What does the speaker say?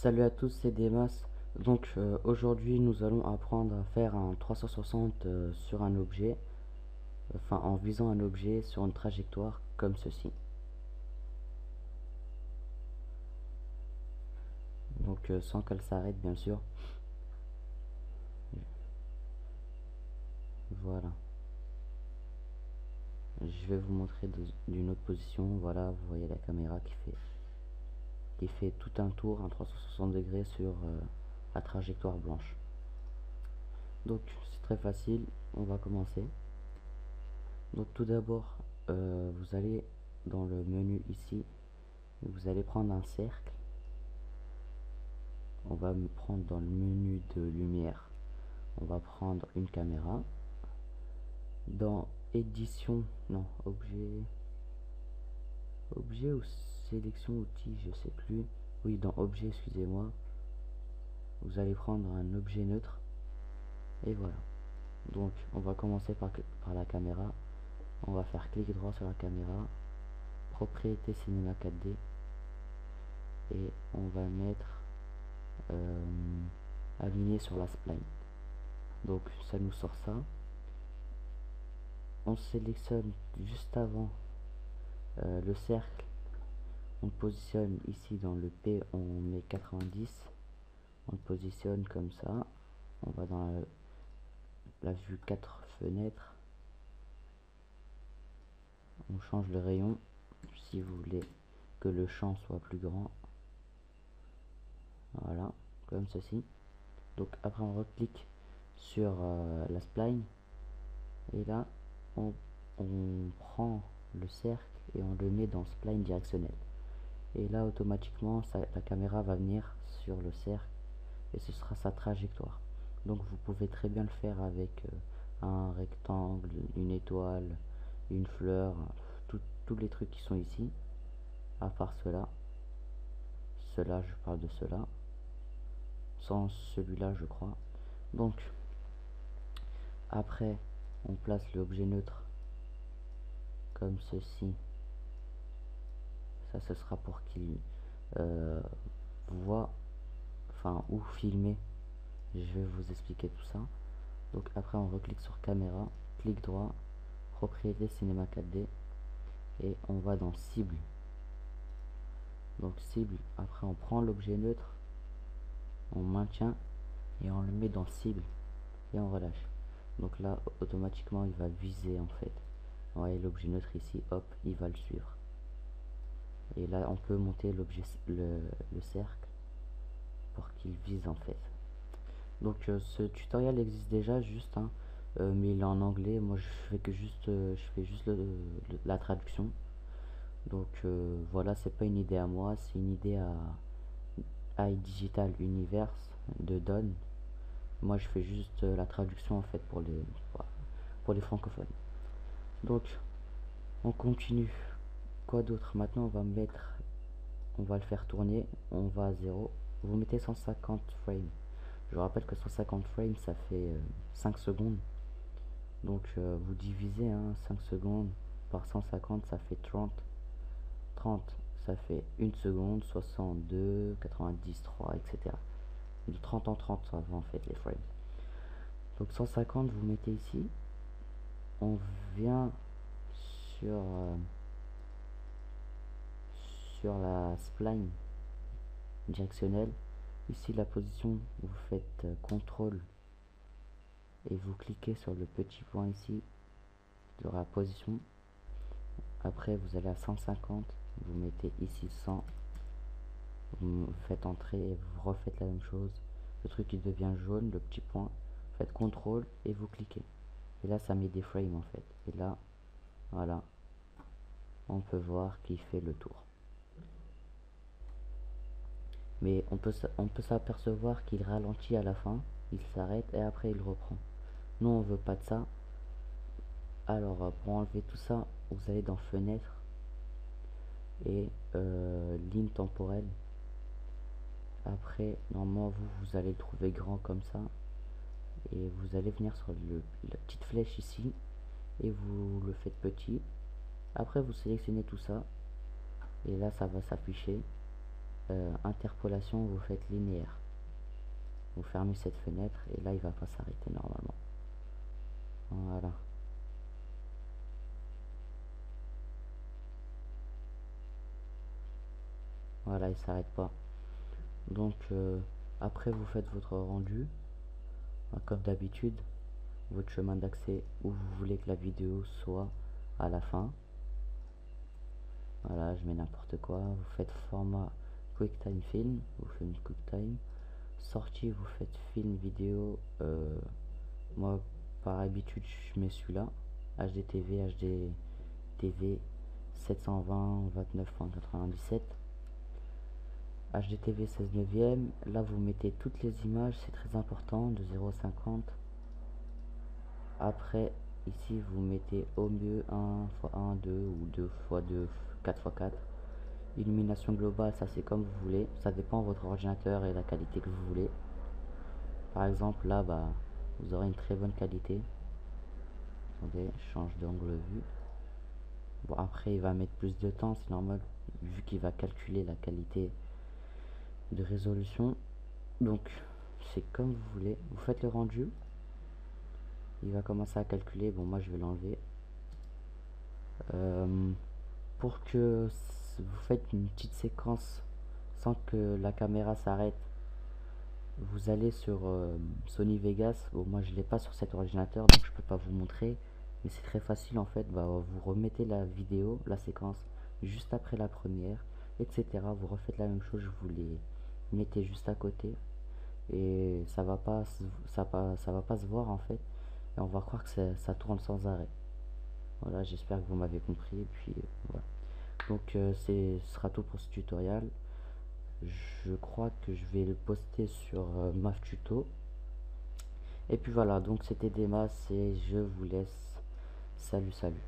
Salut à tous, c'est Demas. Aujourd'hui nous allons apprendre à faire un 360 sur un objet, enfin en visant un objet sur une trajectoire comme ceci. Sans qu'elle s'arrête bien sûr. Voilà. Je vais vous montrer d'une autre position. Voilà, vous voyez la caméra qui fait tout un tour, un 360 degrés sur la trajectoire blanche. Donc c'est très facile, on va commencer. Donc tout d'abord, vous allez dans le menu ici, vous allez prendre un cercle. On va me prendre dans le menu de lumière, on va prendre une caméra. Dans édition, non, objet ou sélection outils, je sais plus. Oui, dans objet, excusez-moi. Vous allez prendre un objet neutre. Et voilà. Donc, on va commencer par la caméra. On va faire clic droit sur la caméra. Propriété cinéma 4D. Et on va mettre aligné sur la spline. Donc, ça nous sort ça. On sélectionne juste avant le cercle, on le positionne ici dans le P, on met 90, on le positionne comme ça, on va dans la vue 4 fenêtres, on change le rayon si vous voulez que le champ soit plus grand, voilà, comme ceci. Donc après on reclique sur la spline et là on prend le cercle et on le met dans spline directionnel. Et là automatiquement la caméra va venir sur le cercle et ce sera sa trajectoire. Donc vous pouvez très bien le faire avec un rectangle, une étoile, une fleur, tous les trucs qui sont ici, à part cela. Cela, je parle de cela, sans celui-là je crois. Donc après on place l'objet neutre comme ceci. Ça ce sera pour qu'il voit, enfin, où filmer. Je vais vous expliquer tout ça. Donc après on reclique sur caméra, clic droit, propriété cinéma 4D et on va dans cible. Donc cible, après on prend l'objet neutre, on maintient et on le met dans cible et on relâche. Donc là automatiquement il va viser en fait. Vous voyez l'objet neutre ici, hop, il va le suivre. Et là on peut monter l'objet, le cercle pour qu'il vise en fait. Donc ce tutoriel existe déjà juste hein, mais il est en anglais. Moi je fais juste la traduction. Donc voilà, c'est pas une idée à moi, c'est une idée à iDigital Universe de Don. Moi je fais juste la traduction en fait pour les francophones. Donc on continue. Quoi d'autre? Maintenant on va le faire tourner, on va à 0. Vous mettez 150 frames. Je vous rappelle que 150 frames ça fait 5 secondes. Donc vous divisez 5 secondes par 150, ça fait 30. 30 ça fait 1 seconde, 62, 90, 3, etc. De 30 en 30 ça va en fait les frames. Donc 150 vous mettez ici. On vient sur, sur la spline directionnelle. Ici la position, vous faites CTRL et vous cliquez sur le petit point ici de la position. Après vous allez à 150, vous mettez ici 100, vous faites entrer et vous refaites la même chose. Le truc qui devient jaune, le petit point, vous faites CTRL et vous cliquez. Et là ça met des frames en fait. Et là, voilà, on peut voir qu'il fait le tour. Mais on peut s'apercevoir qu'il ralentit à la fin, il s'arrête et après il reprend. Nous on veut pas de ça. Alors pour enlever tout ça, vous allez dans fenêtre et ligne temporelle. Après normalement vous allez le trouver grand comme ça et vous allez venir sur la petite flèche ici et vous le faites petit. Après vous sélectionnez tout ça et là ça va s'afficher interpolation, vous faites linéaire. Vous fermez cette fenêtre et là il va pas s'arrêter normalement. Voilà. Voilà, il s'arrête pas. Donc après vous faites votre rendu, comme d'habitude, votre chemin d'accès où vous voulez que la vidéo soit à la fin. Voilà, je mets n'importe quoi. Vous faites format QuickTime Film, vous faites une QuickTime. Sortie, vous faites film vidéo. Moi, par habitude, je mets celui-là. HDTV, HDTV 720 29.97. HDTV 16 neuvième. Là, vous mettez toutes les images, c'est très important, de 0,50. Après, ici, vous mettez au mieux 1 x 1, 2 ou 2 x 2, 4 x 4. Illumination globale, ça c'est comme vous voulez. Ça dépend de votre ordinateur et la qualité que vous voulez. Par exemple, là, bah, vous aurez une très bonne qualité. Attendez, je change d'angle vue. Bon, après, il va mettre plus de temps, c'est normal, vu qu'il va calculer la qualité de résolution. Donc, c'est comme vous voulez. Vous faites le rendu. Il va commencer à calculer. Bon, moi, je vais l'enlever. Pour que vous faites une petite séquence sans que la caméra s'arrête, vous allez sur Sony Vegas. Bon, moi je l'ai pas sur cet ordinateur donc je peux pas vous montrer, mais c'est très facile en fait. Bah, vous remettez la vidéo, la séquence juste après la première, etc. Vous refaites la même chose, vous les mettez juste à côté et ça va pas se voir en fait, et on va croire que ça tourne sans arrêt. Voilà, j'espère que vous m'avez compris. Et puis voilà. Donc ce sera tout pour ce tutoriel. Je crois que je vais le poster sur MAF Tuto. Et puis voilà, donc c'était Demas et je vous laisse. Salut, salut.